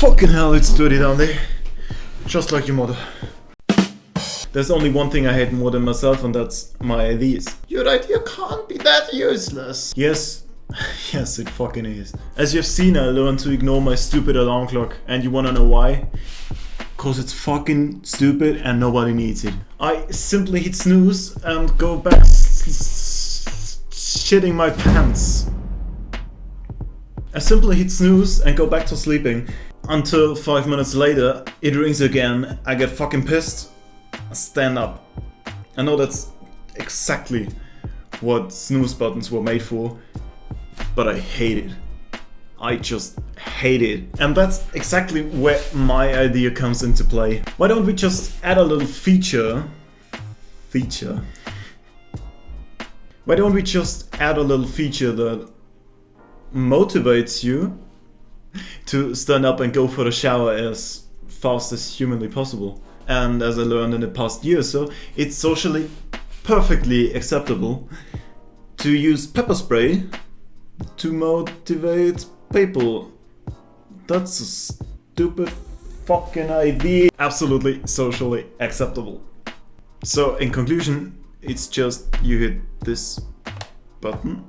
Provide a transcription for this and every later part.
Fucking hell, it's dirty down there. Just like your mother. There's only one thing I hate more than myself, and that's my ideas. Your idea can't be that useless. Yes. Yes, it fucking is. As you've seen, I learned to ignore my stupid alarm clock, and you wanna know why? Cause it's fucking stupid and nobody needs it. I simply hit snooze and go back shitting my pants. I simply hit snooze and go back to sleeping. Until 5 minutes later, it rings again, I get fucking pissed, I stand up. I know that's exactly what snooze buttons were made for, but I hate it. I just hate it. And that's exactly where my idea comes into play. Why don't we just add a little feature? Why don't we just add a little feature that motivates you to stand up and go for the shower as fast as humanly possible? And as I learned in the past year or so, it's socially perfectly acceptable to use pepper spray to motivate people. That's a stupid fucking idea. Absolutely socially acceptable. So in conclusion, it's just you hit this button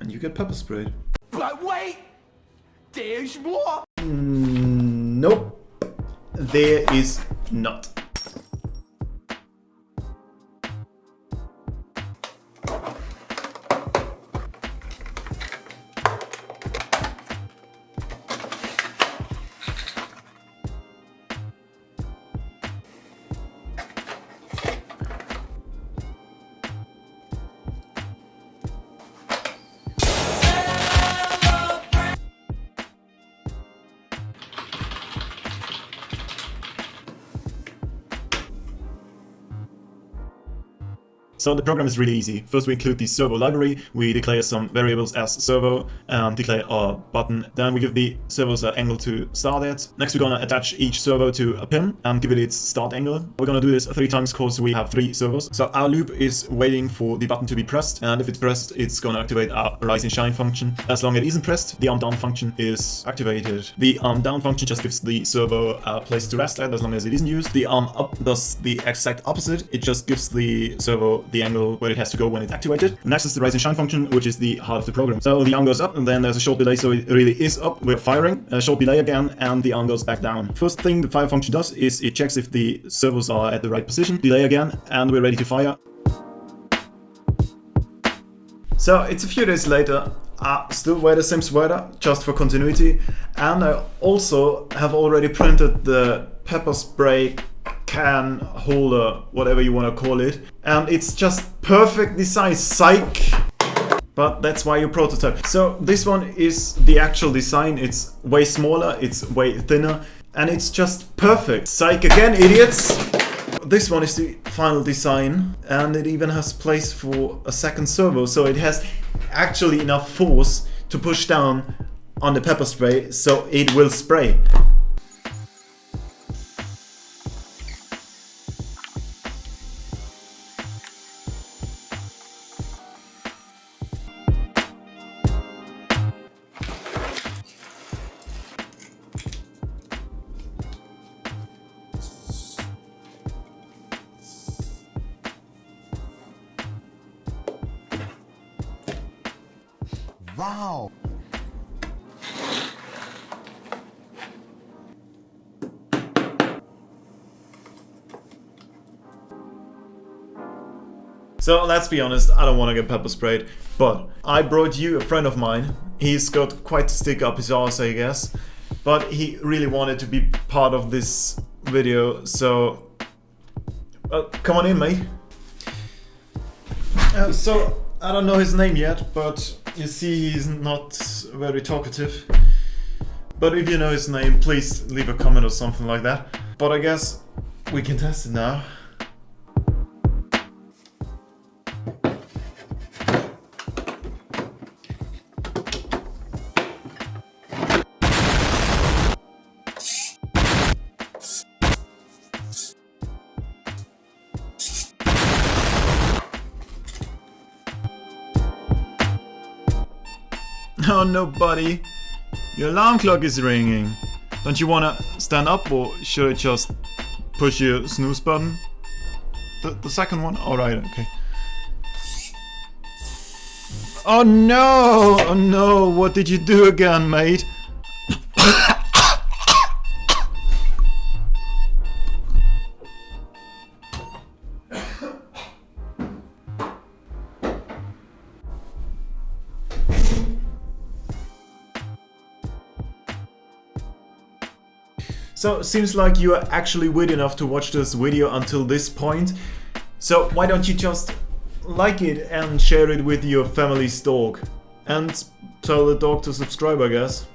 and you get pepper sprayed. But wait! There's more! Nope. There is not. So the program is really easy. First we include the servo library, we declare some variables as servo, declare our button, then we give the servo's angle to start at. Next we're gonna attach each servo to a pin and give it its start angle. We're gonna do this 3 times because we have 3 servos. So our loop is waiting for the button to be pressed, and if it's pressed, it's gonna activate our rise and shine function. As long as it isn't pressed, the arm down function is activated. The arm down function just gives the servo a place to rest at as long as it isn't used. The arm up does the exact opposite. It just gives the servo the angle where it has to go when it's activated. Next is the rise and shine function, which is the heart of the program. So the arm goes up and then there's a short delay, so it really is up. We're firing, a short delay again, and the arm goes back down. First thing the fire function does is it checks if the servos are at the right position. Delay again, and we're ready to fire. So it's a few days later. I still wear the same sweater, just for continuity, and I also have already printed the pepper spray can holder, whatever you want to call it, and it's just perfectly sized, psych! But that's why you prototype. So this one is the actual design. It's way smaller, it's way thinner, and it's just perfect. Psych again, idiots! This one is the final design, and it even has place for a second servo, so it has actually enough force to push down on the pepper spray, so it will spray. Wow! So let's be honest, I don't want to get pepper sprayed, but I brought you a friend of mine. He's got quite a stick up his arse, I guess, but he really wanted to be part of this video, so come on in, mate. So I don't know his name yet, but you see he's not very talkative. But if you know his name, please leave a comment or something like that. But I guess we can test it now. Oh no, buddy. Your alarm clock is ringing. Don't you wanna stand up, or should I just push your snooze button? The second one? Alright, okay. Oh no! Oh no! What did you do again, mate? So, seems like you are actually weird enough to watch this video until this point. So, why don't you just like it and share it with your family's dog? And tell the dog to subscribe, I guess.